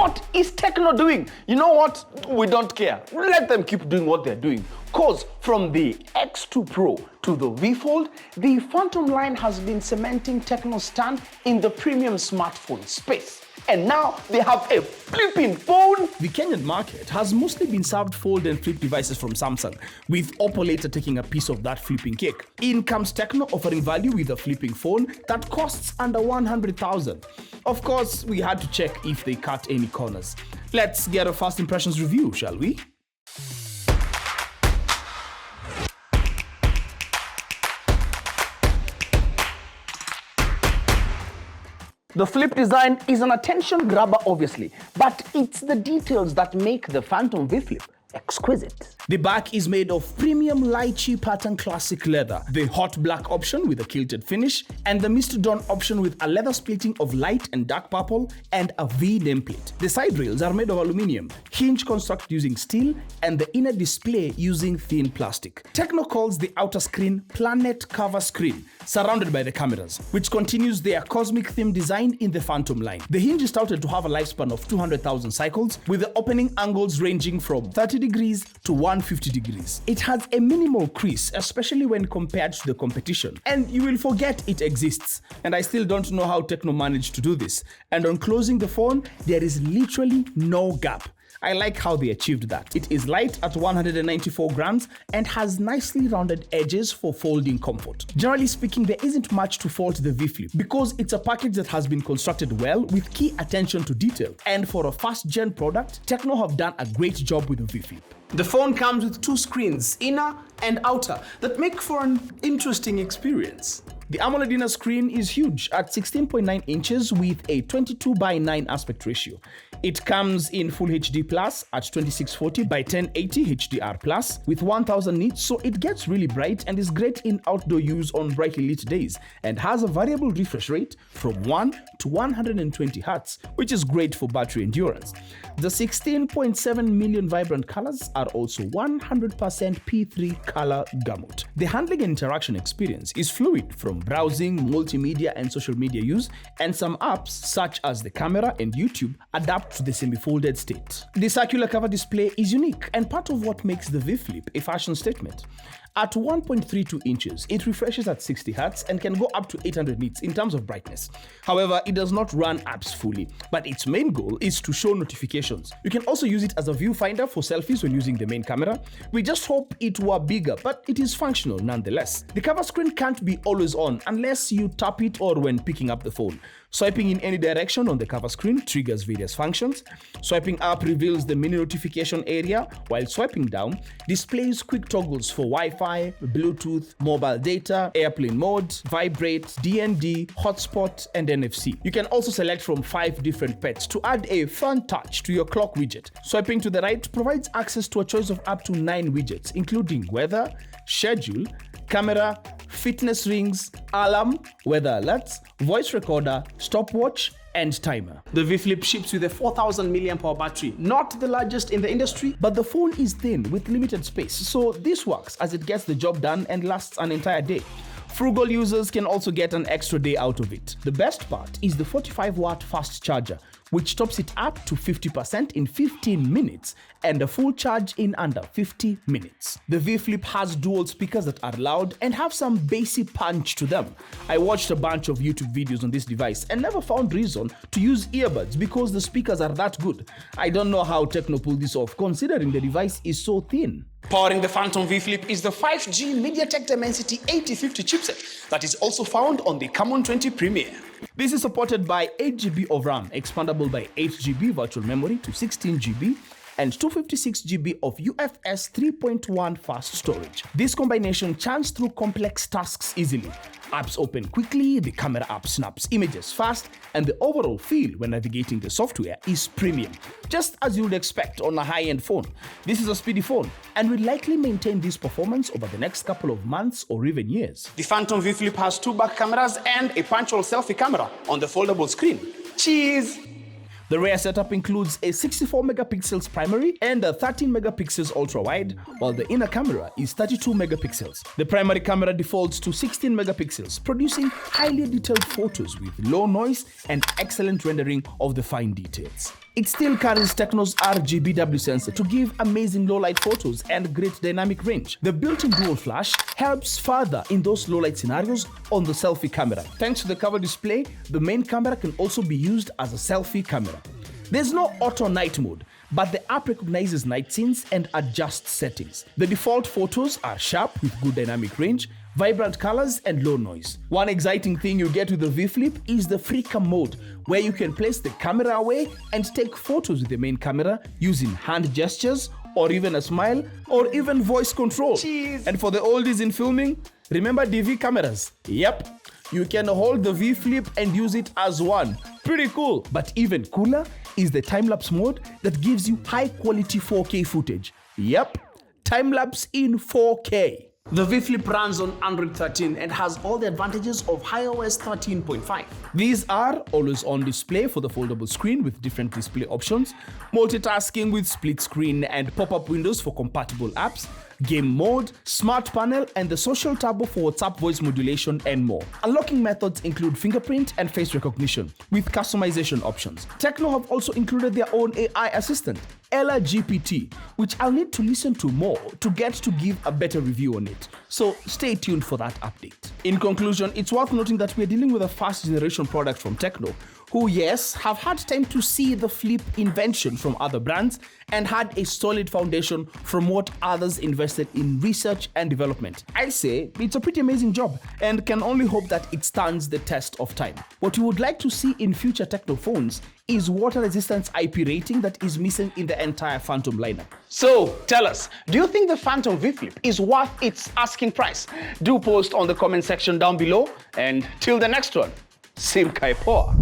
What is TECNO doing? You know what? We don't care. Let them keep doing what they're doing. Cause from the X2 Pro to the V Fold, the Phantom line has been cementing TECNO's stand in the premium smartphone space. And now they have a flipping phone. The Kenyan market has mostly been served fold and flip devices from Samsung, with Oppo later taking a piece of that flipping cake. In comes TECNO offering value with a flipping phone that costs under 100,000. Of course, we had to check if they cut any corners. Let's get a first impressions review, shall we? The flip design is an attention grabber, obviously, but it's the details that make the Phantom V Flip exquisite. The back is made of premium lychee pattern classic leather, the hot black option with a kilted finish, and the mist dawn option with a leather splitting of light and dark purple and a V nameplate. The side rails are made of aluminium, hinge construct using steel, and the inner display using thin plastic. TECNO calls the outer screen Planet Cover Screen, surrounded by the cameras, which continues their cosmic theme design in the Phantom line. The hinge is touted to have a lifespan of 200,000 cycles, with the opening angles ranging from 30 degrees to 150 degrees. It has a minimal crease, especially when compared to the competition, and you will forget it exists. And I still don't know how TECNO managed to do this. And on closing the phone, there is literally no gap. I like how they achieved that. It is light at 194 grams and has nicely rounded edges for folding comfort. Generally speaking, there isn't much to fault the V Flip because it's a package that has been constructed well with key attention to detail. And for a first-gen product, TECNO have done a great job with the V Flip. The phone comes with two screens, inner and outer, that make for an interesting experience. The AMOLED inner screen is huge at 16.9 inches with a 22:9 aspect ratio. It comes in Full HD Plus at 2640 by 1080 HDR Plus with 1000 nits, so it gets really bright and is great in outdoor use on brightly lit days, and has a variable refresh rate from 1 to 120 Hz, which is great for battery endurance. The 16.7 million vibrant colors are also 100% P3 color gamut. The handling and interaction experience is fluid from browsing, multimedia and social media use, and some apps such as the camera and YouTube adapt to the semi-folded state. The circular cover display is unique and part of what makes the V Flip a fashion statement. At 1.32 inches, it refreshes at 60 Hz and can go up to 800 nits in terms of brightness. However, it does not run apps fully, but its main goal is to show notifications. You can also use it as a viewfinder for selfies when using the main camera. We just hope it were bigger, but it is functional nonetheless. The cover screen can't be always on unless you tap it or when picking up the phone. Swiping in any direction on the cover screen triggers various functions. Swiping up reveals the mini notification area, while swiping down displays quick toggles for Wi-Fi, Bluetooth, mobile data, airplane mode, vibrate, DND, hotspot, and NFC. You can also select from 5 different pets to add a fun touch to your clock widget. Swiping to the right provides access to a choice of up to 9 widgets, including weather, schedule, camera, fitness rings, alarm, weather alerts, voice recorder, stopwatch, and timer. The V Flip ships with a 4000 mAh battery, not the largest in the industry, but the phone is thin with limited space, so this works as it gets the job done and lasts an entire day. Frugal users can also get an extra day out of it. The best part is the 45-watt fast charger, which tops it up to 50% in 15 minutes and a full charge in under 50 minutes. The V Flip has dual speakers that are loud and have some bassy punch to them. I watched a bunch of YouTube videos on this device and never found reason to use earbuds because the speakers are that good. I don't know how TECNO pulled this off considering the device is so thin. Powering the Phantom V Flip is the 5G MediaTek Dimensity 8050 chipset that is also found on the Camon 20 Premier. This is supported by 8GB of RAM, expandable by 8GB virtual memory to 16GB, and 256GB of UFS 3.1 fast storage. This combination churns through complex tasks easily. Apps open quickly, the camera app snaps images fast, and the overall feel when navigating the software is premium, just as you would expect on a high-end phone. This is a speedy phone, and will likely maintain this performance over the next couple of months or even years. The Phantom V Flip has 2 back cameras and a punch-hole selfie camera on the foldable screen. Cheese! The rear setup includes a 64 megapixels primary and a 13 megapixels ultra-wide, while the inner camera is 32 megapixels. The primary camera defaults to 16 megapixels, producing highly detailed photos with low noise and excellent rendering of the fine details. It still carries TECNO's RGBW sensor to give amazing low-light photos and great dynamic range. The built-in dual flash helps further in those low-light scenarios on the selfie camera. Thanks to the cover display, the main camera can also be used as a selfie camera. There's no auto night mode, but the app recognizes night scenes and adjusts settings. The default photos are sharp with good dynamic range, vibrant colors and low noise. One exciting thing you get with the V Flip is the freaker mode, where you can place the camera away and take photos with the main camera using hand gestures or even a smile or even voice control. Jeez. And for the oldies in filming, remember DV cameras? Yep. You can hold the V Flip and use it as one. Pretty cool. But even cooler is the time-lapse mode that gives you high-quality 4K footage. Yep, time-lapse in 4K. The V Flip runs on Android 13 and has all the advantages of HiOS 13.5. These are always on display for the foldable screen with different display options, multitasking with split screen and pop-up windows for compatible apps, game mode, smart panel, and the social turbo for WhatsApp voice modulation and more. Unlocking methods include fingerprint and face recognition with customization options. TECNO have also included their own AI assistant, GPT, which I'll need to listen to more to get to give a better review on it. So stay tuned for that update. In conclusion, it's worth noting that we're dealing with a first generation product from TECNO, who, yes, have had time to see the Flip invention from other brands and had a solid foundation from what others invested in research and development. I say it's a pretty amazing job and can only hope that it stands the test of time. What we would like to see in future TECNO phones is water resistance IP rating that is missing in the entire Phantom lineup. So tell us, do you think the Phantom V Flip is worth its asking price? Do post on the comment section down below, and till the next one, Sim Kai Poa.